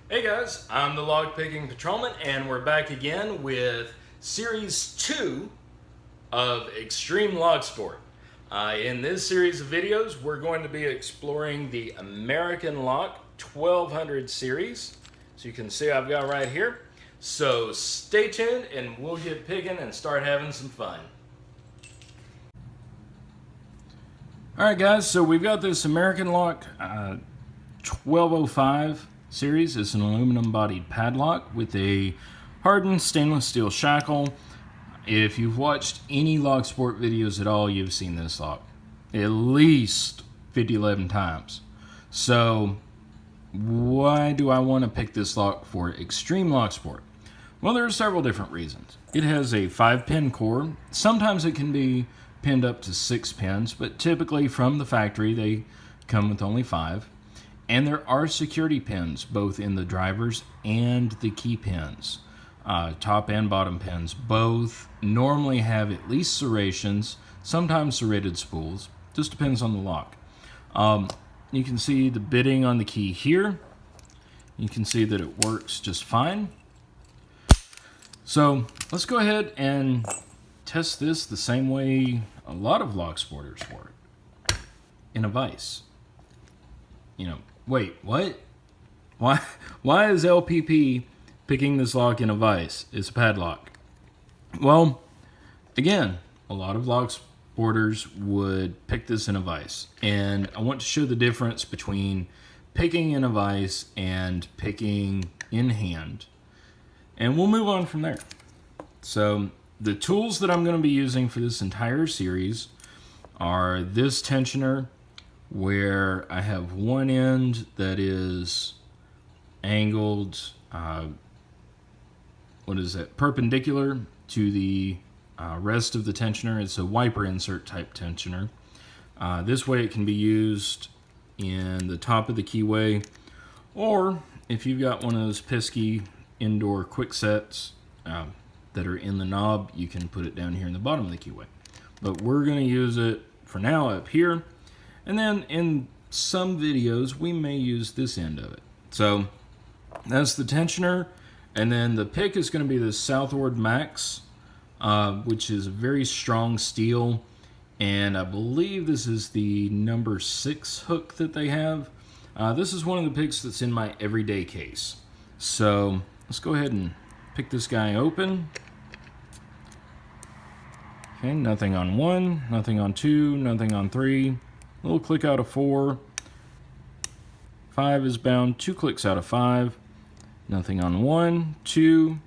Hey guys, I'm the LockPicking Patrolman, and we're back again with Series 2 of Extreme LockSport. In this series of videos, we're going to be exploring the American Lock 1200 series. So you can see I've got right here. So stay tuned and we'll get picking and start having some fun. Alright guys, so we've got this American Lock 1205 series. It's an aluminum bodied padlock with a hardened stainless steel shackle. If you've watched any LockSport videos at all, you've seen this lock at least 50-11 times. So why do I want to pick this lock for Extreme LockSport? Well, there are several different reasons. It has a 5-pin core. Sometimes it can be pinned up to 6 pins, but typically from the factory they come with only 5. And there are security pins both in the drivers and the key pins. Top and bottom pins both normally have at least serrations, sometimes serrated spools. Just depends on the lock. You can see the bitting on the key here. You can see that it works just fine. So let's go ahead and test this the same way a lot of LockSporters work, in a vise. You know, wait, what? Why is LPP picking this lock in a vise? It's a padlock. Well, again, a lot of LockSporters would pick this in a vise. And I want to show the difference between picking in a vise and picking in hand. And we'll move on from there. So the tools that I'm going to be using for this entire series are this tensioner, where I have one end that is angled, perpendicular to the rest of the tensioner. It's a wiper insert type tensioner. This way it can be used in the top of the keyway, or if you've got one of those pesky indoor quick sets that are in the knob, you can put it down here in the bottom of the keyway. But we're going to use it for now up here. And then in some videos, we may use this end of it. So that's the tensioner. And then the pick is going to be the Southward Max, which is a very strong steel. And I believe this is the number 6 hook that they have. This is one of the picks that's in my everyday case. So let's go ahead and pick this guy open. Okay, nothing on 1, nothing on 2, nothing on 3. Little click out of 4. 5 is bound. 2 clicks out of 5. Nothing on 1, 2.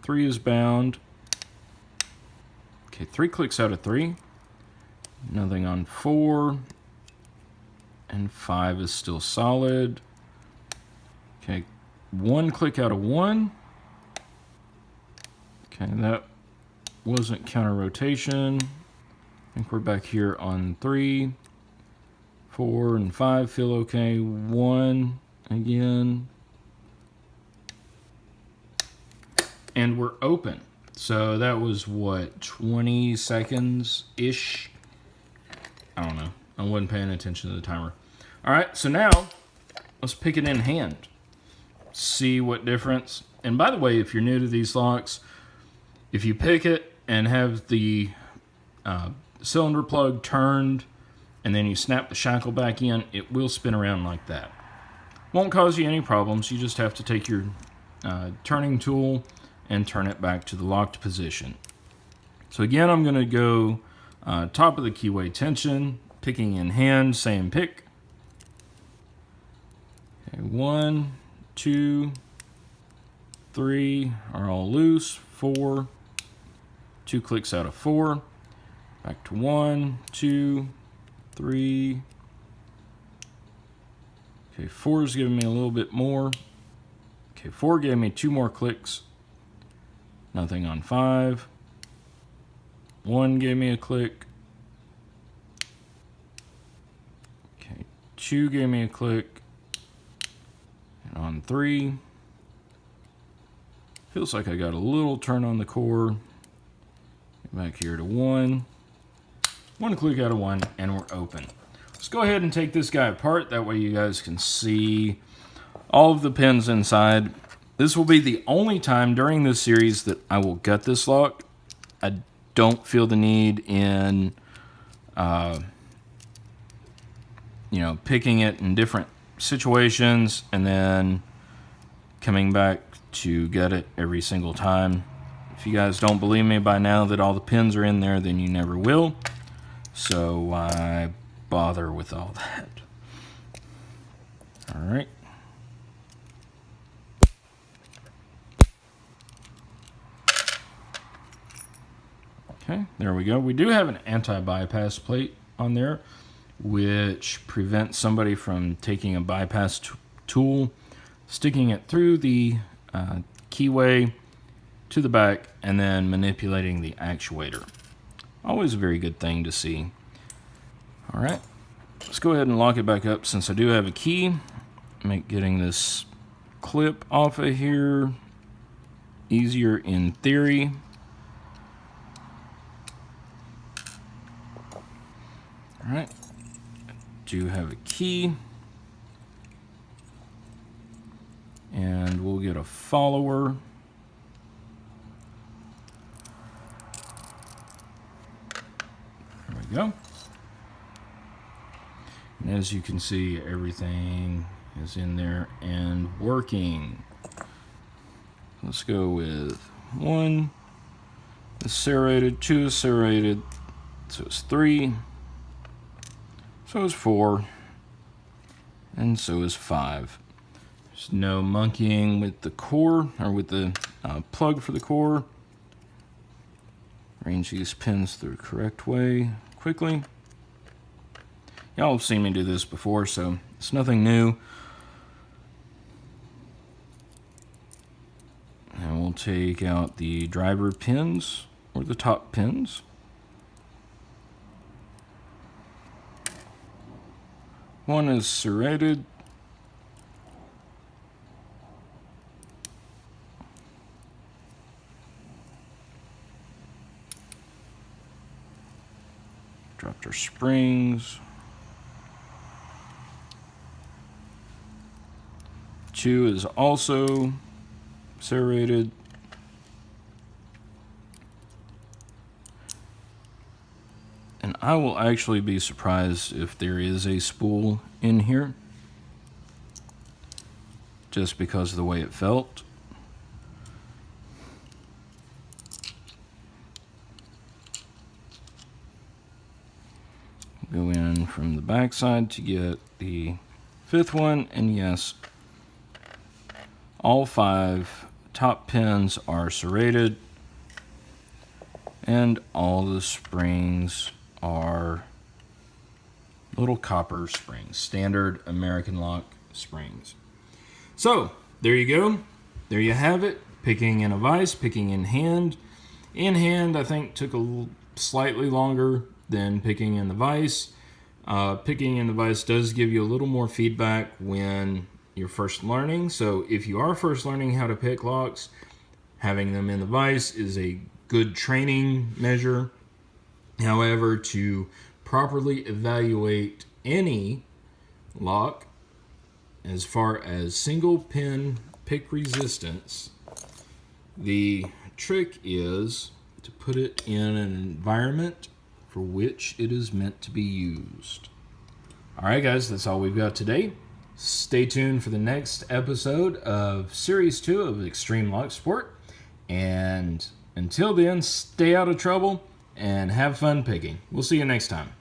3 is bound. Okay, 3 clicks out of 3. Nothing on 4. And 5 is still solid. Okay, 1 click out of 1. Okay, that wasn't counter rotation. I think we're back here on 3, 4, and 5 feel okay. 1 again. And we're open. So that was what, 20 seconds-ish? I don't know. I wasn't paying attention to the timer. All right, so now let's pick it in hand. See what difference. And by the way, if you're new to these locks, if you pick it and have the cylinder plug turned and then you snap the shackle back in, it will spin around like that. Won't cause you any problems. You just have to take your turning tool and turn it back to the locked position. So again, I'm going to go top of the keyway tension, picking in hand, same pick. Okay, 1, 2, 3 are all loose. 4, 2 clicks out of 4. Back to 1, 2, 3. Okay, 4 is giving me a little bit more. Okay, 4 gave me 2 more clicks. Nothing on 5. 1 gave me a click. Okay, 2 gave me a click. And on 3. Feels like I got a little turn on the core. Back here to 1. 1 click out of 1, and we're open. Let's go ahead and take this guy apart. That way you guys can see all of the pins inside. This will be the only time during this series that I will gut this lock. I don't feel the need in, picking it in different situations and then coming back to gut it every single time. If you guys don't believe me by now that all the pins are in there, then you never will. So why bother with all that? All right. Okay, there we go. We do have an anti-bypass plate on there, which prevents somebody from taking a bypass tool, sticking it through the keyway to the back, and then manipulating the actuator. Always a very good thing to see. All right, let's go ahead and lock it back up since I do have a key. Make getting this clip off of here easier in theory. All right, do have a key, and we'll get a follower. There we go. And as you can see, everything is in there and working. Let's go with 1 is serrated, 2 is serrated, so it's 3. So is 4, and so is 5. There's no monkeying with the core, or with the plug for the core. Arrange these pins the correct way quickly. Y'all have seen me do this before, so it's nothing new. And we'll take out the driver pins, or the top pins. One is serrated. Dropped our springs. 2 is also serrated. And I will actually be surprised if there is a spool in here, just because of the way it felt. Go in from the back side to get the 5th one, and yes, all 5 top pins are serrated, and all the springs are little copper springs, standard American lock springs. So there you go. There you have it. Picking in a vise, picking in hand. In hand, I think took slightly longer than picking in the vise. Picking in the vise does give you a little more feedback when you're first learning. So if you are first learning how to pick locks, having them in the vise is a good training measure. However, to properly evaluate any lock as far as single pin pick resistance, the trick is to put it in an environment for which it is meant to be used. All right, guys, that's all we've got today. Stay tuned for the next episode of Series 2 of Extreme LockSport. And until then, stay out of trouble and have fun picking. We'll see you next time.